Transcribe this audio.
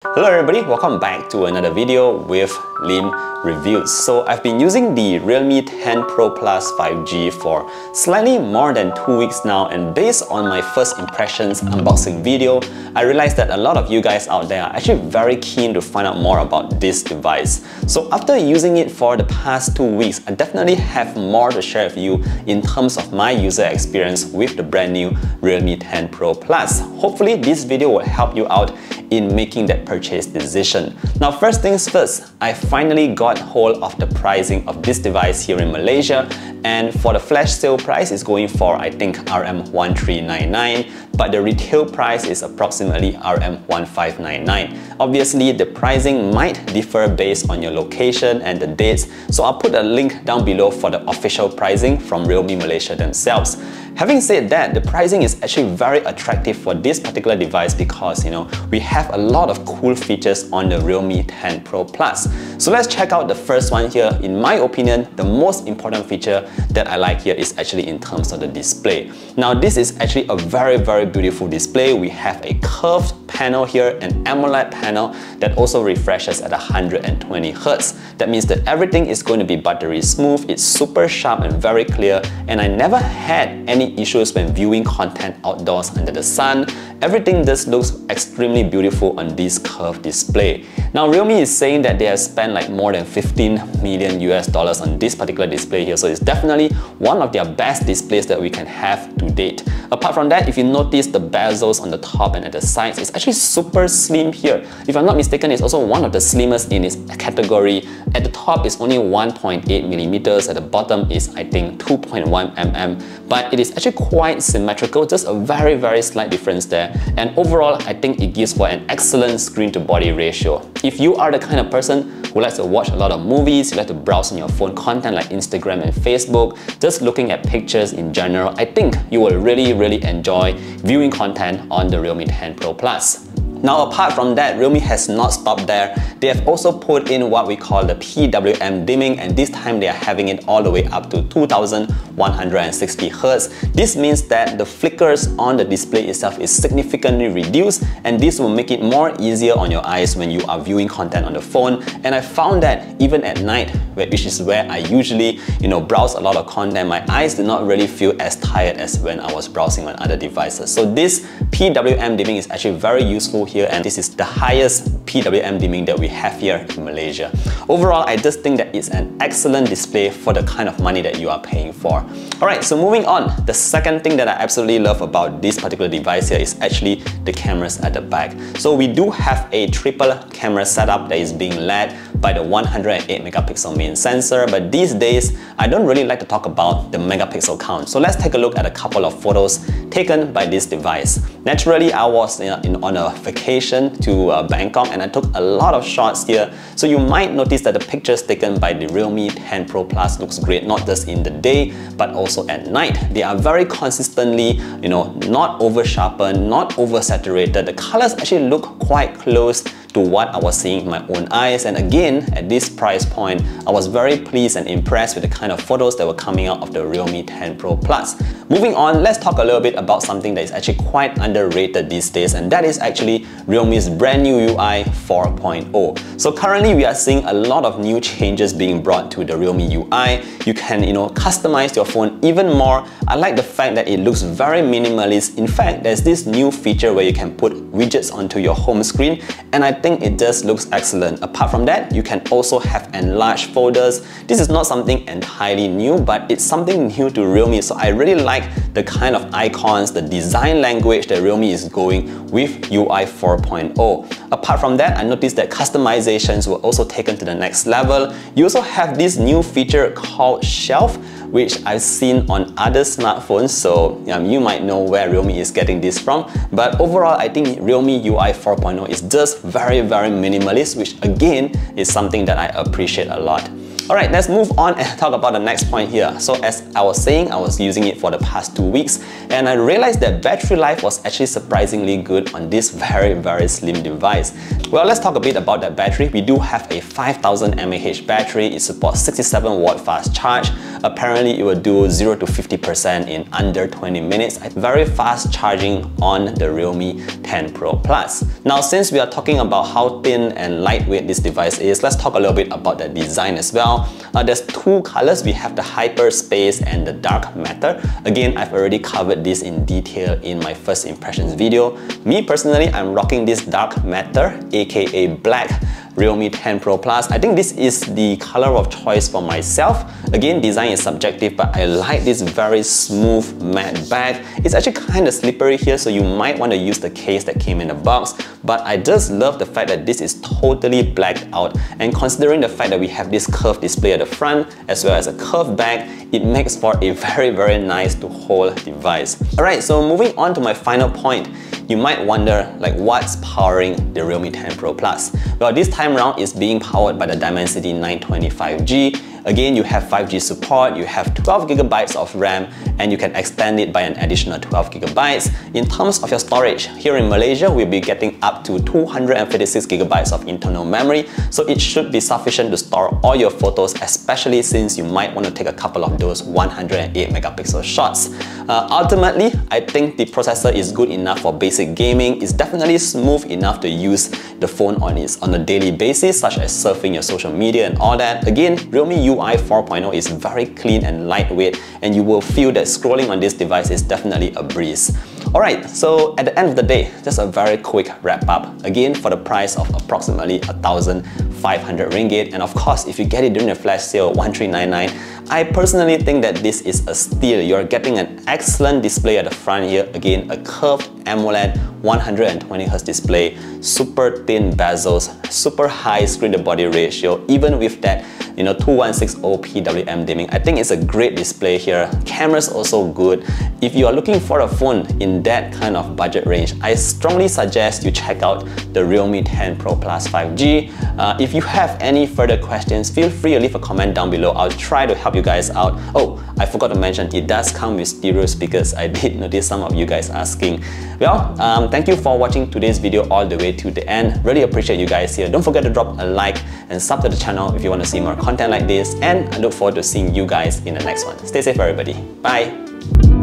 Hello everybody, welcome back to another video with Lim Reviews. So I've been using the Realme 10 Pro Plus 5G for slightly more than 2 weeks now, and based on my first impressions unboxing video, I realized that a lot of you guys out there are actually very keen to find out more about this device. So after using it for the past 2 weeks, I definitely have more to share with you in terms of my user experience with the brand new Realme 10 Pro Plus. Hopefully this video will help you out in making that purchase decision. Now first things first, I finally got hold of the pricing of this device here in Malaysia, and for the flash sale price is going for I think RM1399, but the retail price is approximately RM1599. Obviously the pricing might differ based on your location and the dates, so I'll put a link down below for the official pricing from Realme Malaysia themselves. Having said that, the pricing is actually very attractive for this particular device because we have a lot of cool features on the Realme 10 Pro Plus. So let's check out the first one here. In my opinion, the most important feature that I like here is actually in terms of the display. Now this is actually a very beautiful display. We have a curved panel here, an AMOLED panel that also refreshes at 120 Hz. That means that everything is going to be buttery smooth, it's super sharp and very clear, and I never had any issues when viewing content outdoors under the sun. Everything just looks extremely beautiful on this curved display. Now Realme is saying that they have spent like more than $15 million on this particular display here, so it's definitely one of their best displays that we can have to date. Apart from that, if you notice the bezels on the top and at the sides, it's actually super slim here. If I'm not mistaken, it's also one of the slimmest in its category. At the top is only 1.8 millimeters, at the bottom is I think 2.1 mm, but it is actually quite symmetrical, just a very slight difference there. And overall, I think it gives for an excellent screen to body ratio. If you are the kind of person who likes to watch a lot of movies, you like to browse on your phone content like Instagram and Facebook, just looking at pictures in general, I think you will really enjoy viewing content on the Realme 10 Pro Plus. Now apart from that, Realme has not stopped there. They have also put in what we call the PWM Dimming, and this time they are having it all the way up to 2160 Hz. This means that the flickers on the display itself is significantly reduced, and this will make it more easier on your eyes when you are viewing content on the phone. And I found that even at night, which is where I usually browse a lot of content, my eyes do not really feel as tired as when I was browsing on other devices. So this PWM dimming is actually very useful here, and this is the highest PWM dimming that we have here in Malaysia. Overall, I just think that it's an excellent display for the kind of money that you are paying for. Alright, so moving on, the second thing that I absolutely love about this particular device here is actually the cameras at the back. So we do have a triple camera setup that is being led by the 108 megapixel main sensor, but these days I don't really like to talk about the megapixel count. So let's take a look at a couple of photos taken by this device. Naturally, I was on a vacation to Bangkok, and I took a lot of shots here. So you might notice that the pictures taken by the Realme 10 Pro Plus looks great, not just in the day, but also at night. They are very consistently, not over sharpened, not over saturated. The colors actually look quite close to what I was seeing in my own eyes, and again at this price point I was very pleased and impressed with the kind of photos that were coming out of the Realme 10 Pro Plus. Moving on, let's talk a little bit about something that is actually quite underrated these days, and that is actually Realme's brand new UI 4.0. So currently we are seeing a lot of new changes being brought to the Realme UI. You can customize your phone even more. I like the fact that it looks very minimalist. In fact, there's this new feature where you can put widgets onto your home screen, and I think it just looks excellent. Apart from that, you can also have enlarged folders. This is not something entirely new, but it's something new to Realme, so I really like the kind of icons, the design language that Realme is going with UI 4.0. Apart from that, I noticed that customizations were also taken to the next level. You also have this new feature called Shelf, which I've seen on other smartphones, so you might know where Realme is getting this from. But overall, I think Realme UI 4.0 is just very minimalist, which again is something that I appreciate a lot. Alright, let's move on and talk about the next point here. So as I was saying, I was using it for the past 2 weeks, and I realized that battery life was actually surprisingly good on this very slim device. Well, let's talk a bit about that battery. We do have a 5000 mAh battery. It supports 67 watt fast charge. Apparently, it will do 0 to 50% in under 20 minutes. Very fast charging on the Realme 10 Pro Plus. Now, since we are talking about how thin and lightweight this device is, let's talk a little bit about the design as well. There's two colors. We have the Hyperspace and the Dark Matter. Again, I've already covered this in detail in my first impressions video. Me personally, I'm rocking this Dark Matter, aka black Realme 10 Pro Plus. I think this is the color of choice for myself. Again, design is subjective, but I like this very smooth matte back. It's actually kind of slippery here, so you might want to use the case that came in the box. But I just love the fact that this is totally blacked out. And considering the fact that we have this curved display at the front, as well as a curved back, it makes for a very nice to hold device. Alright, so moving on to my final point. You might wonder, like, what's powering the Realme 10 Pro Plus? Well, this time around it's being powered by the Dimensity 920 5G. Again, you have 5G support, you have 12GB of RAM, and you can extend it by an additional 12GB. In terms of your storage, here in Malaysia, we'll be getting up to 256GB of internal memory, so it should be sufficient to store all your photos, especially since you might want to take a couple of those 108MP shots. Ultimately, I think the processor is good enough for basic gaming. It's definitely smooth enough to use the phone on a daily basis, such as surfing your social media and all that. Again, Realme UI 4.0 is very clean and lightweight, and you will feel that scrolling on this device is definitely a breeze. Alright, so at the end of the day, just a very quick wrap up. Again, for the price of approximately 1,500 ringgit, and of course, if you get it during the flash sale 1399, I personally think that this is a steal. You're getting an excellent display at the front here. Again, a curved AMOLED 120Hz display, super thin bezels, super high screen to body ratio, even with that 2160 PWM dimming. I think it's a great display here. Camera's also good. If you are looking for a phone in that kind of budget range, I strongly suggest you check out the Realme 10 Pro Plus 5G. If you have any further questions, feel free to leave a comment down below. I'll try to help you guys out. Oh, I forgot to mention, it does come with stereo speakers. I did notice some of you guys asking. Well, thank you for watching today's video all the way to the end. Really appreciate you guys here. Don't forget to drop a like and sub to the channel if you want to see more content like this, and I look forward to seeing you guys in the next one. Stay safe everybody. Bye!